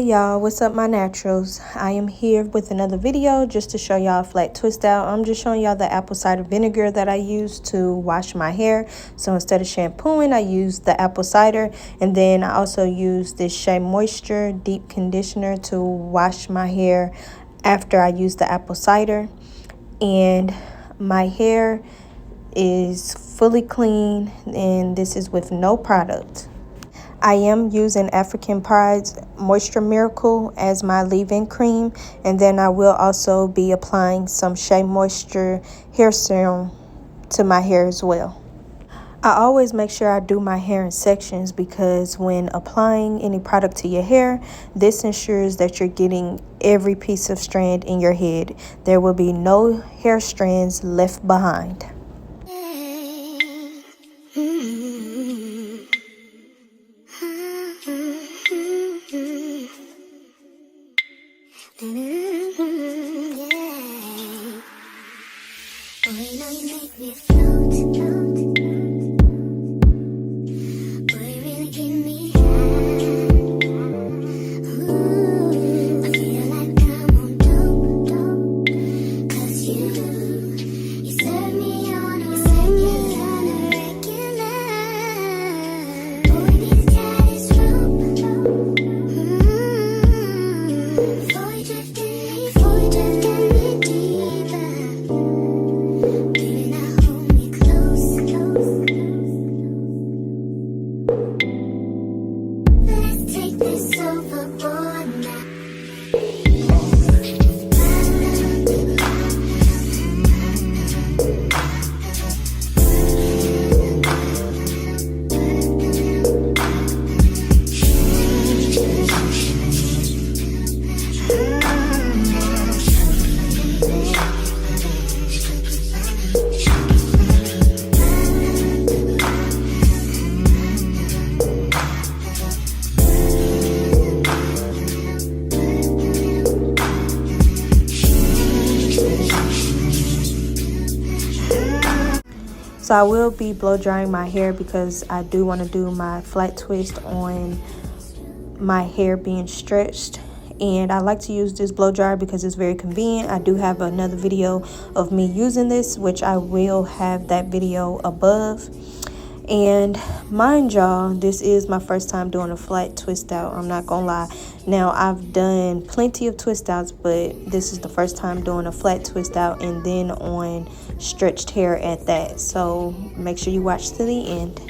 y'all, what's up my naturals? I am here with another video just to show y'all a flat twist out. I'm just showing y'all the apple cider vinegar that I use to wash my hair. So instead of shampooing, I use the apple cider, and then I also use this Shea Moisture deep conditioner to wash my hair after I use the apple cider. And my hair is fully clean, and this is with no product. I am using African Pride's Moisture Miracle as my leave-in cream, and then I will also be applying some Shea Moisture hair serum to my hair as well. I always make sure I do my hair in sections because when applying any product to your hair, this ensures that you're getting every piece of strand in your head. There will be no hair strands left behind. So I will be blow drying my hair because I do want to do my flat twist on my hair being stretched. And I like to use this blow dryer because it's very convenient. I do have another video of me using this, which I will have that video above. And mind y'all, this is my first time doing a flat twist out. I'm not gonna lie. Now, I've done plenty of twist outs, but this is the first time doing a flat twist out and then on stretched hair at that. So make sure you watch to the end.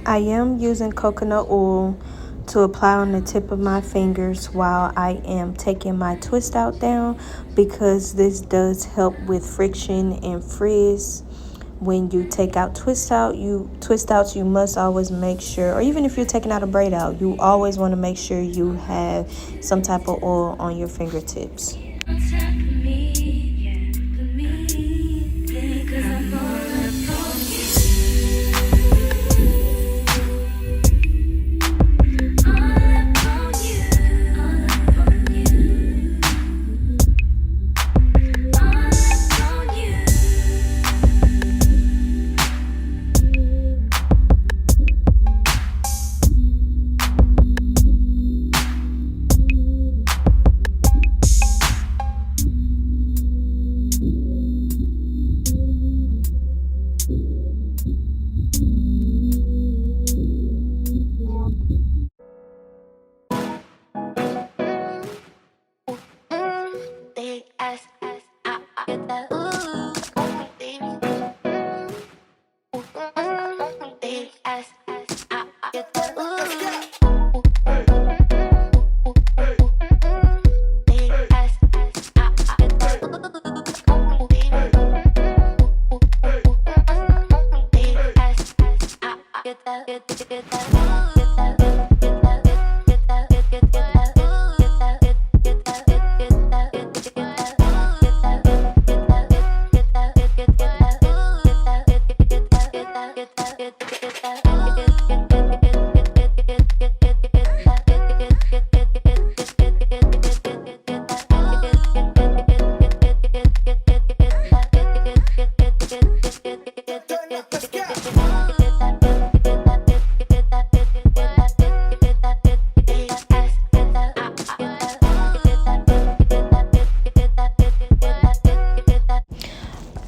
I am using coconut oil to apply on the tip of my fingers while I am taking my twist out down, because this does help with friction and frizz. When you take out twist outs, you must always make sure, or even if you're taking out a braid out, you always want to make sure you have some type of oil on your fingertips.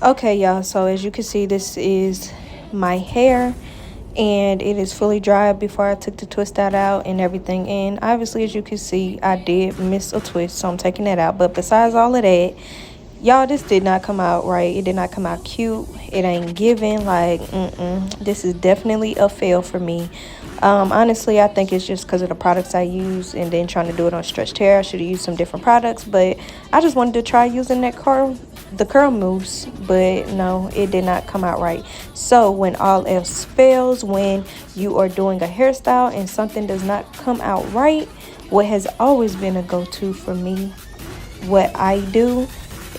Okay, y'all, so as you can see, this is my hair, and it is fully dried before I took the twist out and everything. And obviously, as you can see, I did miss a twist, so I'm taking that out. But besides all of that, y'all, this did not come out right. It did not come out cute. It ain't giving. Like, this is definitely a fail for me. Honestly, I think it's just because of the products I use, and then trying to do it on stretched hair. I should have used some different products, but I just wanted to try using the curl mousse, but no, it did not come out right. So when all else fails, when you are doing a hairstyle and something does not come out right, what has always been a go-to for me, what I do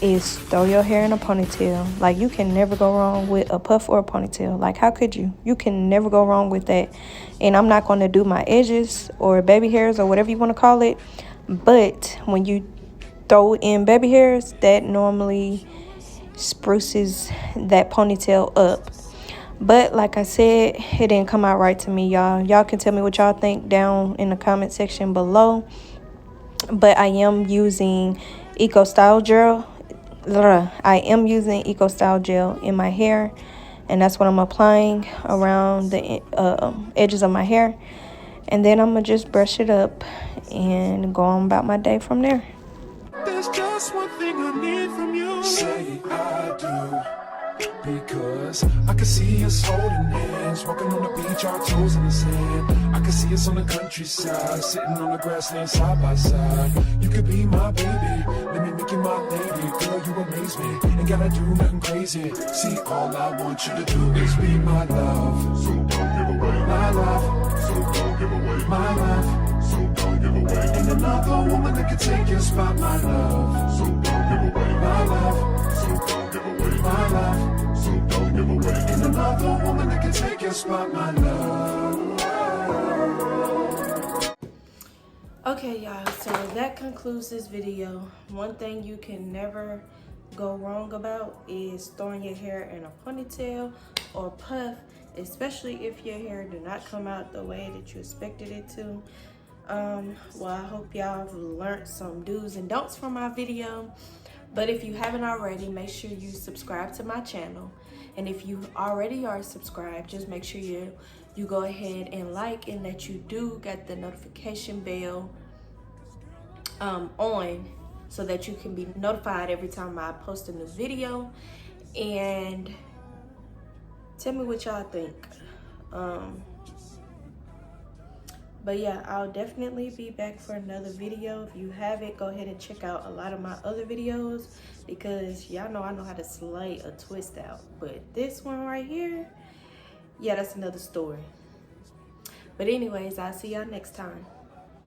is throw your hair in a ponytail. Like, you can never go wrong with a puff or a ponytail. Like, how could you? You can never go wrong with that. And I'm not going to do my edges or baby hairs or whatever you want to call it, but when you throw in baby hairs, that normally spruces that ponytail up. But like I said, it didn't come out right to me, y'all can tell me what y'all think down in the comment section below. But I am using Eco Style Gel in my hair, and that's what I'm applying around the edges of my hair, and then I'm gonna just brush it up and go on about my day from there. There's just one thing I need from you. Say I do. Because I can see us holding hands, walking on the beach, our toes in the sand. I can see us on the countryside, sitting on the grassland side by side. You could be my baby, let me make you my lady. Girl, you amaze me, ain't gotta do nothing crazy. See, all I want you to do is be my love. So don't give away my love. So don't give away my love. So don't give away. Ain't another woman that can take your spot, my love. So don't give away my love. So don't give away my love. So don't give away. Ain't another woman that can take your spot, my love. Okay, y'all, so that concludes this video. One thing you can never go wrong about is throwing your hair in a ponytail or puff, especially if your hair did not come out the way that you expected it to. Well, I hope y'all have learned some do's and don'ts from my video. But if you haven't already, make sure you subscribe to my channel. And if you already are subscribed, just make sure you go ahead and like, and that you do get the notification bell on, so that you can be notified every time I post a new video. And tell me what y'all think. But yeah, I'll definitely be back for another video. If you haven't, go ahead and check out a lot of my other videos, because y'all know I know how to slay a twist out. But this one right here, yeah, that's another story. But anyways, I'll see y'all next time.